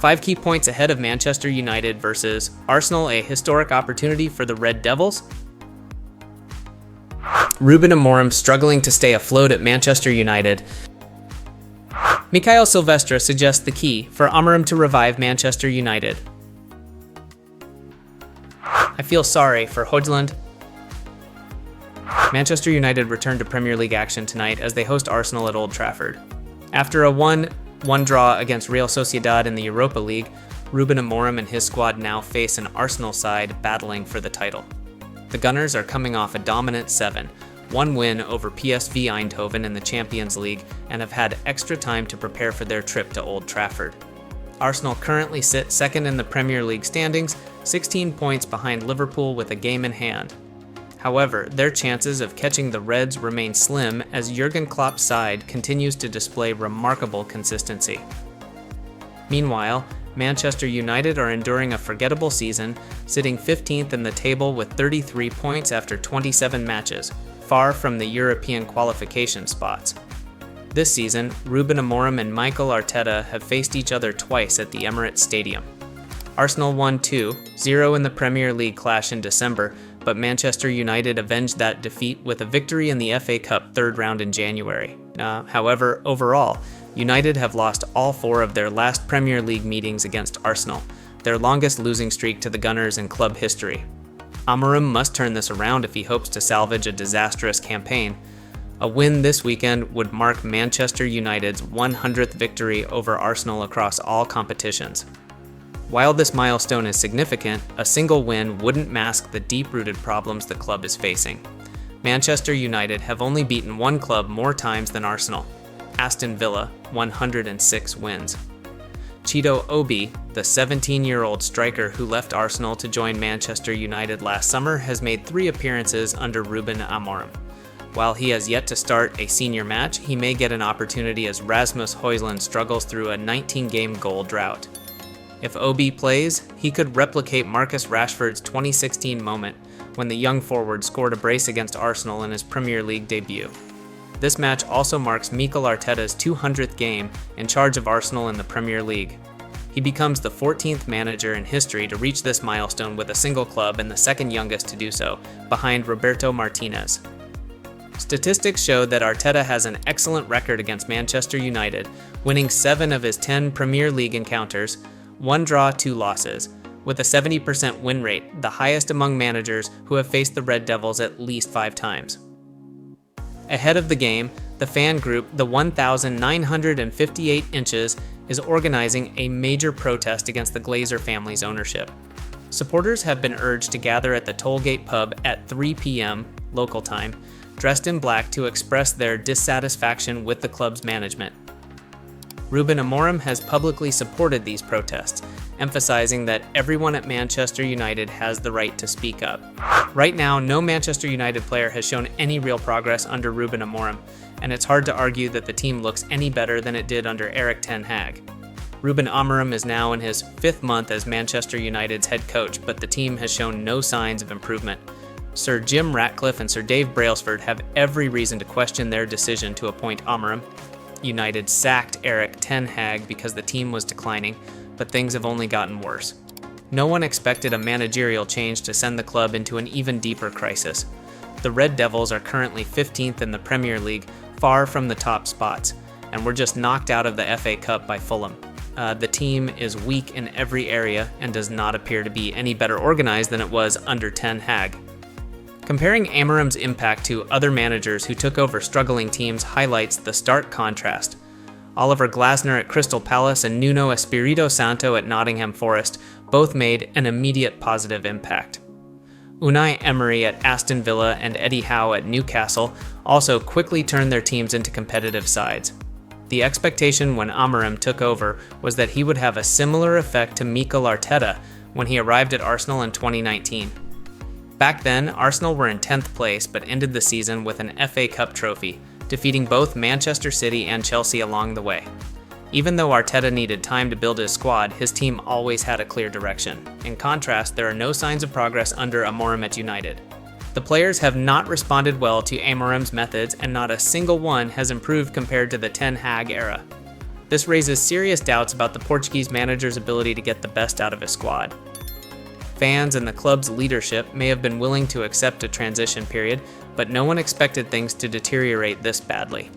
5 key points ahead of Manchester United versus Arsenal, a historic opportunity for the Red Devils. Ruben Amorim struggling to stay afloat at Manchester United. Mikael Silvestre suggests the key for Amorim to revive Manchester United. I feel sorry for Hojlund. Manchester United return to Premier League action tonight as they host Arsenal at Old Trafford. After a 1-1 draw against Real Sociedad in the Europa League, Ruben Amorim and his squad now face an Arsenal side battling for the title. The Gunners are coming off a dominant 7-1 win over PSV Eindhoven in the Champions League and have had extra time to prepare for their trip to Old Trafford. Arsenal currently sit second in the Premier League standings, 16 points behind Liverpool with a game in hand. However, their chances of catching the Reds remain slim as Jurgen Klopp's side continues to display remarkable consistency. Meanwhile, Manchester United are enduring a forgettable season, sitting 15th in the table with 33 points after 27 matches, far from the European qualification spots. This season, Ruben Amorim and Mikael Arteta have faced each other twice at the Emirates Stadium. Arsenal won 2-0 in the Premier League clash in December, but Manchester United avenged that defeat with a victory in the FA Cup third round in January. However, overall, United have lost all 4 of their last Premier League meetings against Arsenal, their longest losing streak to the Gunners in club history. Amorim must turn this around if he hopes to salvage a disastrous campaign. A win this weekend would mark Manchester United's 100th victory over Arsenal across all competitions. While this milestone is significant, a single win wouldn't mask the deep-rooted problems the club is facing. Manchester United have only beaten one club more times than Arsenal, Aston Villa, 106 wins. Chido Obi, the 17-year-old striker who left Arsenal to join Manchester United last summer, has made 3 appearances under Ruben Amorim. While he has yet to start a senior match, he may get an opportunity as Rasmus Hojlund struggles through a 19-game goal drought. If Obi plays, he could replicate Marcus Rashford's 2016 moment when the young forward scored a brace against Arsenal in his Premier League debut. This match also marks Mikael Arteta's 200th game in charge of Arsenal in the Premier League. He becomes the 14th manager in history to reach this milestone with a single club and the second youngest to do so, behind Roberto Martinez. Statistics show that Arteta has an excellent record against Manchester United, winning 7 of his 10 Premier League encounters, 1 draw, 2 losses, with a 70% win rate, the highest among managers who have faced the Red Devils at least 5 times. Ahead of the game, the fan group, the 1,958 Inches, is organizing a major protest against the Glazer family's ownership. Supporters have been urged to gather at the Tollgate pub at 3 p.m. local time, dressed in black to express their dissatisfaction with the club's management. Ruben Amorim has publicly supported these protests, emphasizing that everyone at Manchester United has the right to speak up. Right now, no Manchester United player has shown any real progress under Ruben Amorim, and it's hard to argue that the team looks any better than it did under Erik ten Hag. Ruben Amorim is now in his 5th month as Manchester United's head coach, but the team has shown no signs of improvement. Sir Jim Ratcliffe and Sir Dave Brailsford have every reason to question their decision to appoint Amorim. United sacked Erik ten Hag because the team was declining, but things have only gotten worse. No one expected a managerial change to send the club into an even deeper crisis. The Red Devils are currently 15th in the Premier League, far from the top spots, and were just knocked out of the FA Cup by Fulham. The team is weak in every area and does not appear to be any better organized than it was under ten Hag. Comparing Amorim's impact to other managers who took over struggling teams highlights the stark contrast. Oliver Glasner at Crystal Palace and Nuno Espirito Santo at Nottingham Forest both made an immediate positive impact. Unai Emery at Aston Villa and Eddie Howe at Newcastle also quickly turned their teams into competitive sides. The expectation when Amorim took over was that he would have a similar effect to Mikael Arteta when he arrived at Arsenal in 2019. Back then, Arsenal were in 10th place but ended the season with an FA Cup trophy, defeating both Manchester City and Chelsea along the way. Even though Arteta needed time to build his squad, his team always had a clear direction. In contrast, there are no signs of progress under Amorim at United. The players have not responded well to Amorim's methods, and not a single one has improved compared to the Ten Hag era. This raises serious doubts about the Portuguese manager's ability to get the best out of his squad. Fans and the club's leadership may have been willing to accept a transition period, but no one expected things to deteriorate this badly.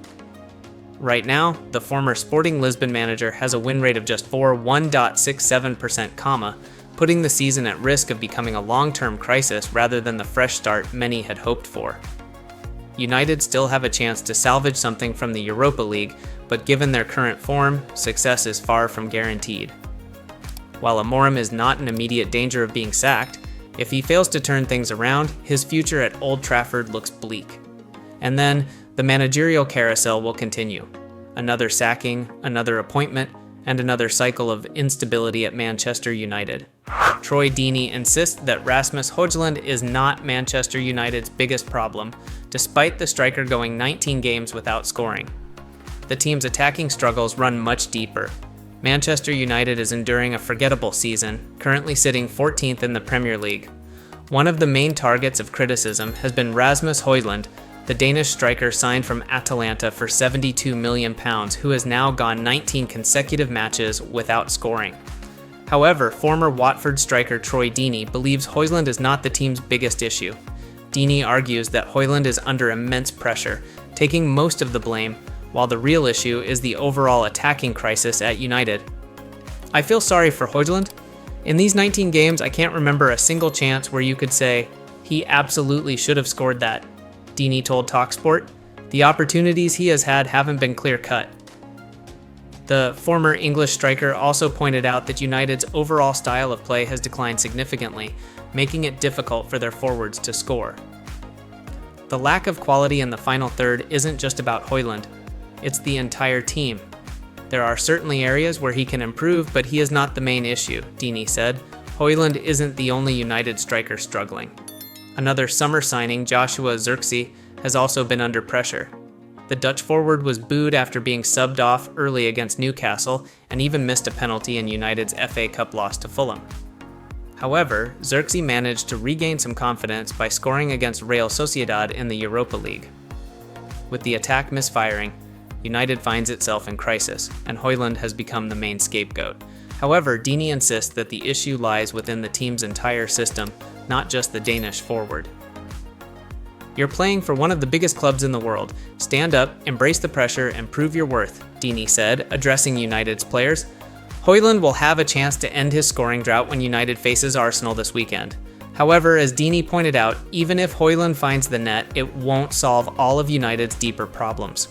Right now, the former Sporting Lisbon manager has a win rate of just 1.67%, putting the season at risk of becoming a long-term crisis rather than the fresh start many had hoped for. United still have a chance to salvage something from the Europa League, but given their current form, success is far from guaranteed. While Amorim is not in immediate danger of being sacked, if he fails to turn things around, his future at Old Trafford looks bleak. And then, the managerial carousel will continue. Another sacking, another appointment, and another cycle of instability at Manchester United. Troy Deeney insists that Rasmus Hojlund is not Manchester United's biggest problem, despite the striker going 19 games without scoring. The team's attacking struggles run much deeper. Manchester United is enduring a forgettable season, currently sitting 14th in the Premier League. One of the main targets of criticism has been Rasmus Hojlund, the Danish striker signed from Atalanta for £72 million, who has now gone 19 consecutive matches without scoring. However, former Watford striker Troy Deeney believes Hojlund is not the team's biggest issue. Deeney argues that Hojlund is under immense pressure, taking most of the blame, while the real issue is the overall attacking crisis at United. I feel sorry for Hojlund. In these 19 games, I can't remember a single chance where you could say, he absolutely should have scored that, Deeney told TalkSport. The opportunities he has had haven't been clear-cut. The former English striker also pointed out that United's overall style of play has declined significantly, making it difficult for their forwards to score. The lack of quality in the final third isn't just about Hojlund, it's the entire team. There are certainly areas where he can improve, but he is not the main issue, Deeney said. Hojlund isn't the only United striker struggling. Another summer signing, Joshua Zirkzee, has also been under pressure. The Dutch forward was booed after being subbed off early against Newcastle and even missed a penalty in United's FA Cup loss to Fulham. However, Zirkzee managed to regain some confidence by scoring against Real Sociedad in the Europa League. With the attack misfiring, United finds itself in crisis, and Hojlund has become the main scapegoat. However, Deeney insists that the issue lies within the team's entire system, not just the Danish forward. You're playing for one of the biggest clubs in the world. Stand up, embrace the pressure, and prove your worth, Deeney said, addressing United's players. Hojlund will have a chance to end his scoring drought when United faces Arsenal this weekend. However, as Deeney pointed out, even if Hojlund finds the net, it won't solve all of United's deeper problems.